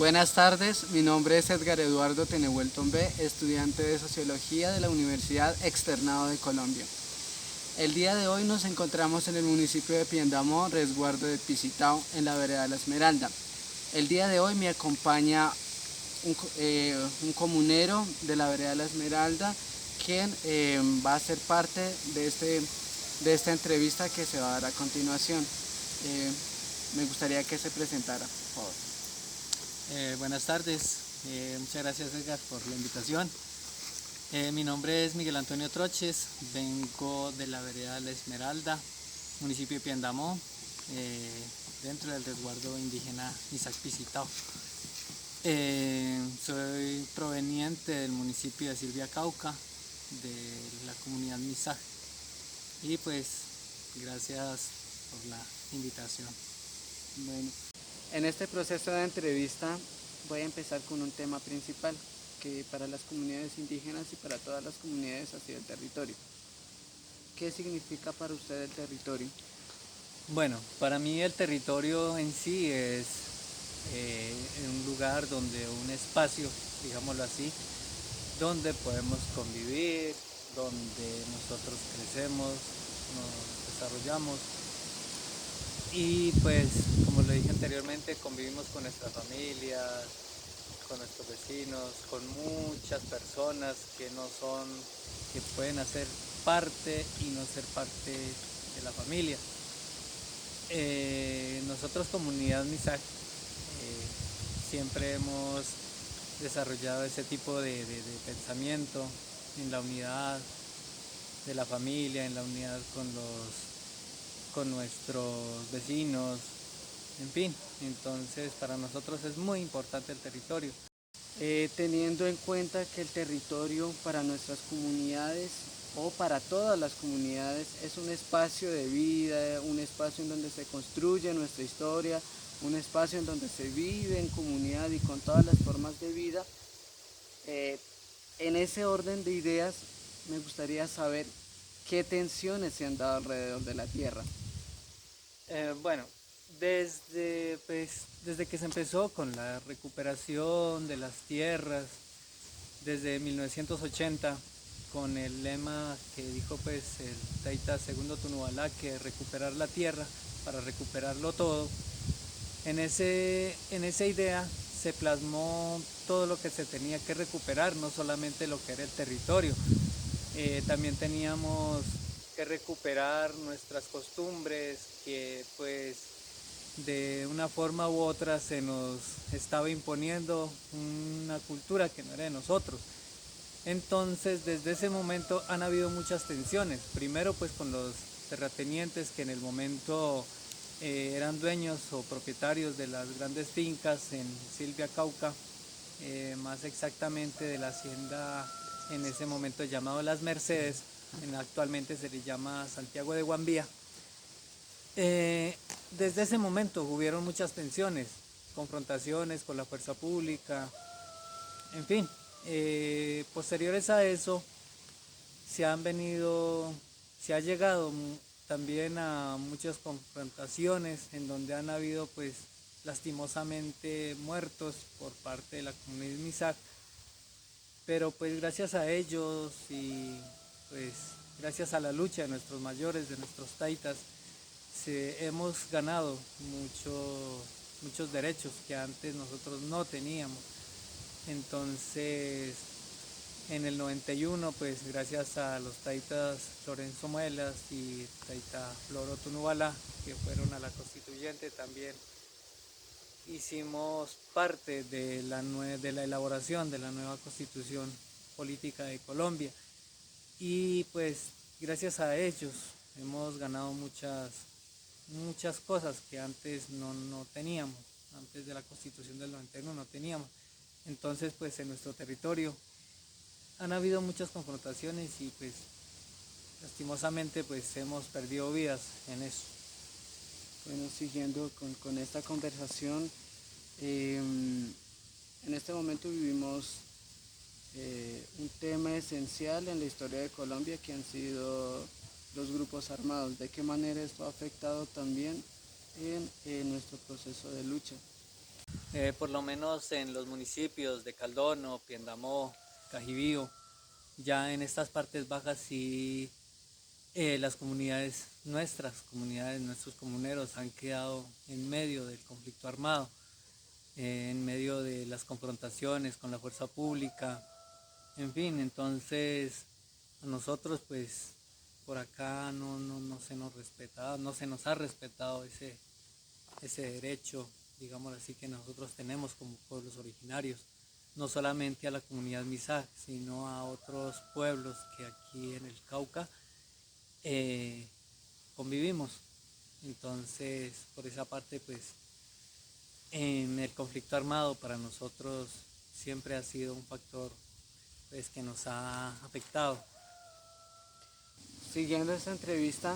Buenas tardes, mi nombre es Edgar Eduardo Tenehuel Tombé, estudiante de Sociología de la Universidad Externado de Colombia. El día de hoy nos encontramos en el municipio de Piendamó, resguardo de Pisitao, en la vereda La Esmeralda. El día de hoy me acompaña un comunero de la vereda La Esmeralda, quien va a ser parte de esta entrevista que se va a dar a continuación. Me gustaría que se presentara, por favor. Buenas tardes, muchas gracias Edgar por la invitación. Mi nombre es Miguel Antonio Troches, vengo de la vereda La Esmeralda, municipio de Piendamó, dentro del resguardo indígena Misac Pisitao. Soy proveniente del municipio de Silvia Cauca, de la comunidad Misac, y pues gracias por la invitación. Bueno, en este proceso de entrevista voy a empezar con un tema principal que para las comunidades indígenas y para todas las comunidades así del territorio. ¿Qué significa para usted el territorio? Bueno, para mí el territorio en sí es un lugar donde un espacio, digámoslo así, donde podemos convivir, donde nosotros crecemos, nos desarrollamos y pues como lo dije anteriormente, convivimos con nuestras familias, con nuestros vecinos, con muchas personas que pueden hacer parte y no ser parte de la familia. Nosotros comunidad Misac siempre hemos desarrollado ese tipo de pensamiento en la unidad de la familia, en la unidad con nuestros vecinos, en fin. Entonces para nosotros es muy importante el territorio. Teniendo en cuenta que el territorio para nuestras comunidades o para todas las comunidades es un espacio de vida, un espacio en donde se construye nuestra historia, un espacio en donde se vive en comunidad y con todas las formas de vida, en ese orden de ideas me gustaría saber qué tensiones se han dado alrededor de la tierra. Bueno, desde que se empezó con la recuperación de las tierras, desde 1980, con el lema que dijo pues el Taita Segundo Tunubalá, que recuperar la tierra para recuperarlo todo, en esa idea se plasmó todo lo que se tenía que recuperar, no solamente lo que era el territorio. También teníamos que recuperar nuestras costumbres, que pues de una forma u otra se nos estaba imponiendo una cultura que no era de nosotros. Entonces desde ese momento han habido muchas tensiones, primero pues con los terratenientes que en el momento eran dueños o propietarios de las grandes fincas en Silvia Cauca, más exactamente de la hacienda en ese momento llamado Las Mercedes, actualmente se le llama Santiago de Guambía. Desde ese momento hubieron muchas tensiones, confrontaciones con la fuerza pública, en fin. Posteriores a eso se ha llegado también a muchas confrontaciones en donde han habido pues lastimosamente muertos por parte de la comunidad Misac, pero pues gracias a ellos y pues gracias a la lucha de nuestros mayores, de nuestros taitas, hemos ganado muchos derechos que antes nosotros no teníamos. Entonces en el 91 pues gracias a los taitas Lorenzo Muelas y taita Floro Tunubalá, que fueron a la constituyente, también hicimos parte de la elaboración de la nueva constitución política de Colombia, y pues gracias a ellos hemos ganado muchas cosas que antes no teníamos, antes de la constitución del 91 no teníamos. Entonces pues en nuestro territorio han habido muchas confrontaciones y pues lastimosamente pues hemos perdido vidas en eso. Bueno, siguiendo con esta conversación, en este momento vivimos un tema esencial en la historia de Colombia, que han sido los grupos armados. ¿De qué manera esto ha afectado también en nuestro proceso de lucha? Por lo menos en los municipios de Caldono, Piendamó, Cajibío, ya en estas partes bajas sí las comunidades, nuestros comuneros han quedado en medio del conflicto armado, en medio de las confrontaciones con la fuerza pública, en fin, entonces a nosotros pues por acá no se nos respeta, no se nos ha respetado ese derecho, digamos así, que nosotros tenemos como pueblos originarios, no solamente a la comunidad Mizaj, sino a otros pueblos que aquí en el Cauca eh, convivimos. Entonces, por esa parte, pues, en el conflicto armado para nosotros siempre ha sido un factor pues, que nos ha afectado. Siguiendo esta entrevista,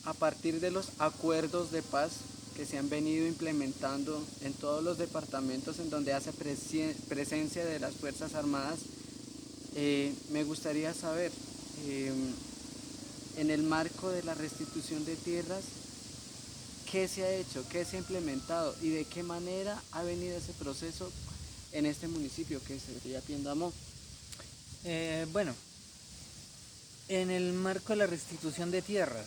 a partir de los acuerdos de paz que se han venido implementando en todos los departamentos en donde hace presencia de las Fuerzas Armadas, me gustaría saber, eh, en el marco de la restitución de tierras, qué se ha hecho, qué se ha implementado y de qué manera ha venido ese proceso en este municipio que sería Piendamó. Bueno, en el marco de la restitución de tierras,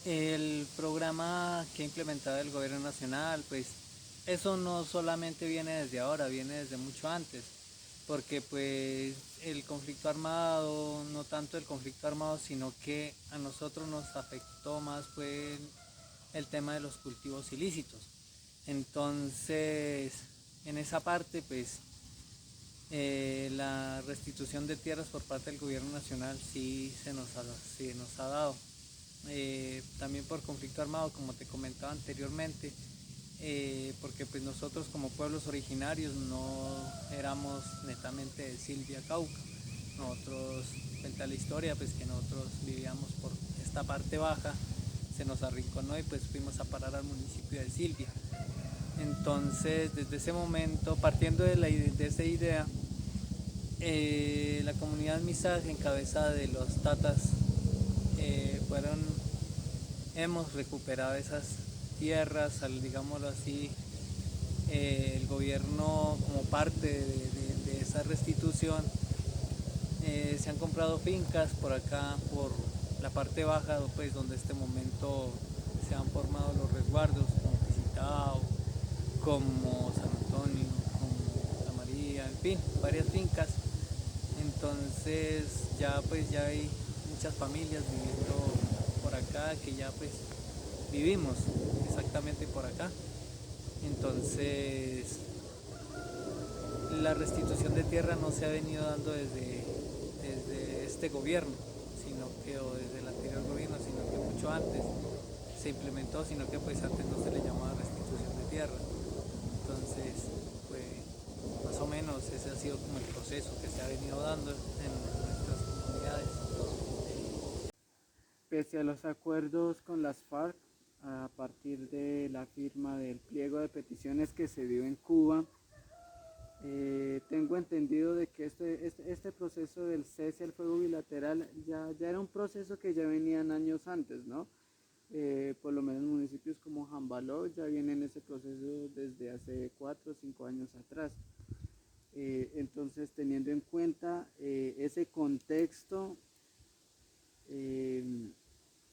el programa que ha implementado el gobierno nacional, pues eso no solamente viene desde ahora, viene desde mucho antes, porque pues el conflicto armado, no tanto el conflicto armado, sino que a nosotros nos afectó más fue el tema de los cultivos ilícitos. Entonces, en esa parte, pues la restitución de tierras por parte del gobierno nacional sí nos ha dado. También por conflicto armado, como te comentaba anteriormente, porque pues nosotros como pueblos originarios no éramos netamente de Silvia, Cauca. Nosotros, cuenta la historia, pues que nosotros vivíamos por esta parte baja, se nos arrinconó y pues fuimos a parar al municipio de Silvia. Entonces, desde ese momento, partiendo de esa idea, la comunidad Mizaj, en cabeza de los tatas, hemos recuperado esas tierras, digámoslo así, el gobierno como parte de esa restitución, se han comprado fincas por acá, por la parte baja, pues donde en este momento se han formado los resguardos, como Pisitao, como San Antonio, como Santa María, en fin, varias fincas. Entonces ya hay muchas familias viviendo por acá, que ya pues vivimos exactamente por acá. Entonces la restitución de tierra no se ha venido dando desde este gobierno, o desde el anterior gobierno, sino que mucho antes se implementó, sino que pues antes no se le llamaba restitución de tierra. Entonces, pues más o menos ese ha sido como el proceso que se ha venido dando en nuestras comunidades. Pese a los acuerdos con las FARC, a partir de la firma del pliego de peticiones que se dio en Cuba, tengo entendido de que este proceso del cese al fuego bilateral ya era un proceso que ya venían años antes, ¿no? Por lo menos municipios como Jambaló ya vienen en ese proceso desde hace 4 o 5 años atrás. Entonces, teniendo en cuenta ese contexto,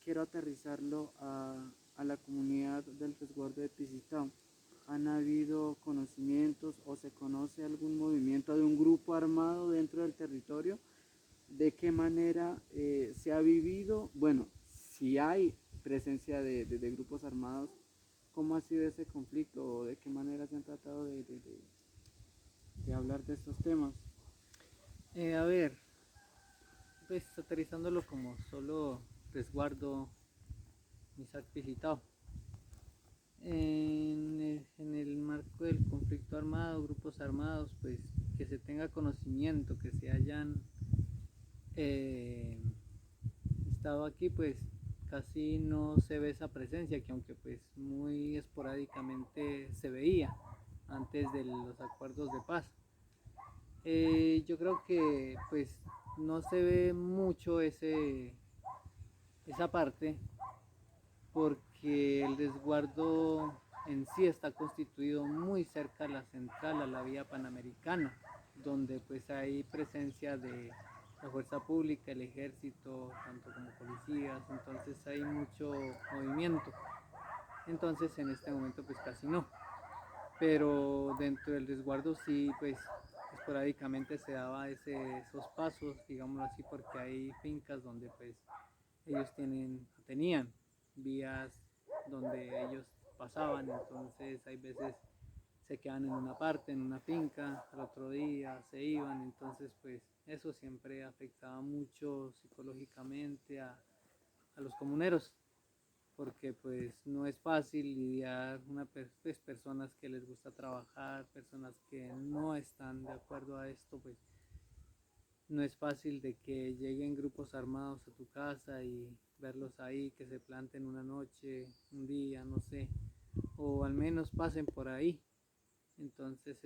quiero aterrizarlo a la comunidad del resguardo de Pisitao. ¿Han habido conocimientos o se conoce algún movimiento de un grupo armado dentro del territorio? ¿De qué manera se ha vivido? Bueno, si hay presencia de grupos armados, ¿cómo ha sido ese conflicto o de qué manera se han tratado de hablar de estos temas? A ver, pues aterrizándolo como solo resguardo Mizaj Pisitao. En el marco del conflicto armado, grupos armados, pues que se tenga conocimiento, que se hayan estado aquí, pues casi no se ve esa presencia, que aunque pues muy esporádicamente se veía antes de los acuerdos de paz. Yo creo que pues no se ve mucho esa parte, porque el resguardo en sí está constituido muy cerca a la central, a la vía Panamericana, donde pues hay presencia de la fuerza pública, el ejército, tanto como policías, entonces hay mucho movimiento. Entonces en este momento pues casi no, pero dentro del resguardo sí pues esporádicamente se daba esos pasos, digámoslo así, porque hay fincas donde pues ellos tenían vías donde ellos pasaban, entonces hay veces se quedan en una parte, en una finca, al otro día se iban, entonces pues eso siempre afectaba mucho psicológicamente a los comuneros, porque pues no es fácil lidiar pues, personas que les gusta trabajar, personas que no están de acuerdo a esto, pues no es fácil de que lleguen grupos armados a tu casa y verlos ahí, que se planten una noche, un día, no sé, o al menos pasen por ahí. Entonces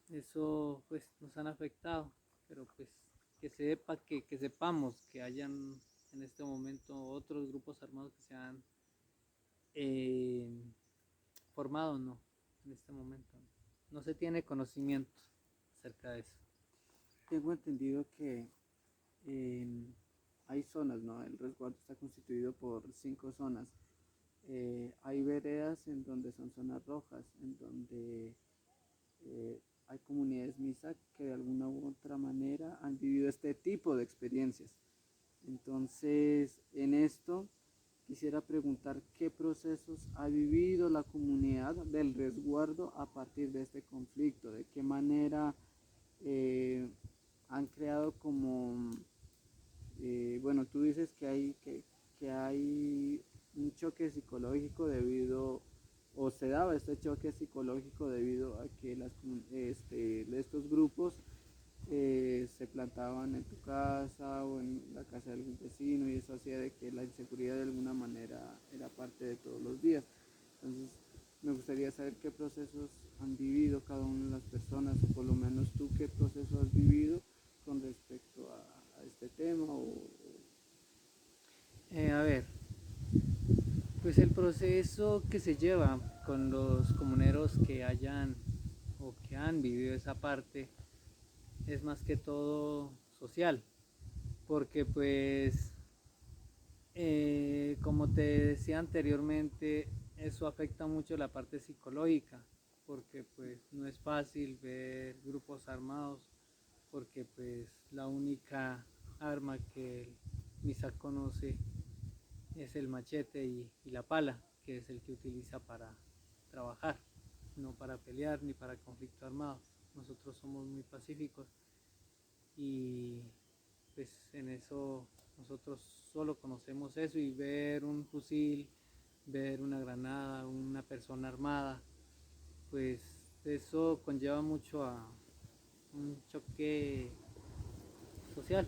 eso pues nos han afectado, pero pues que sepamos que hayan en este momento otros grupos armados que se han eh, formado, no, en este momento no se tiene conocimiento acerca de eso. Tengo entendido que hay zonas, ¿no? El resguardo está constituido por 5 zonas. Hay veredas en donde son zonas rojas, en donde hay comunidades MISAC que de alguna u otra manera han vivido este tipo de experiencias. Entonces, en esto quisiera preguntar qué procesos ha vivido la comunidad del resguardo a partir de este conflicto, de qué manera han creado como, bueno, tú dices que hay un choque psicológico debido, o se daba este choque psicológico debido a que estos grupos se plantaban en tu casa o en la casa de algún vecino y eso hacía de que la inseguridad de alguna manera era parte de todos los días. Entonces, me gustaría saber qué procesos han vivido cada una de las personas, o por lo menos tú qué proceso has vivido con respecto a este tema. A ver, pues el proceso que se lleva con los comuneros que hayan o que han vivido esa parte es más que todo social, porque pues como te decía anteriormente, eso afecta mucho la parte psicológica, porque pues no es fácil ver grupos armados, porque pues la única arma que el MISAC conoce es el machete y la pala, que es el que utiliza para trabajar, no para pelear ni para conflicto armado. Nosotros somos muy pacíficos y pues en eso nosotros solo conocemos eso, y ver un fusil, ver una granada, una persona armada, pues eso conlleva mucho a un choque social,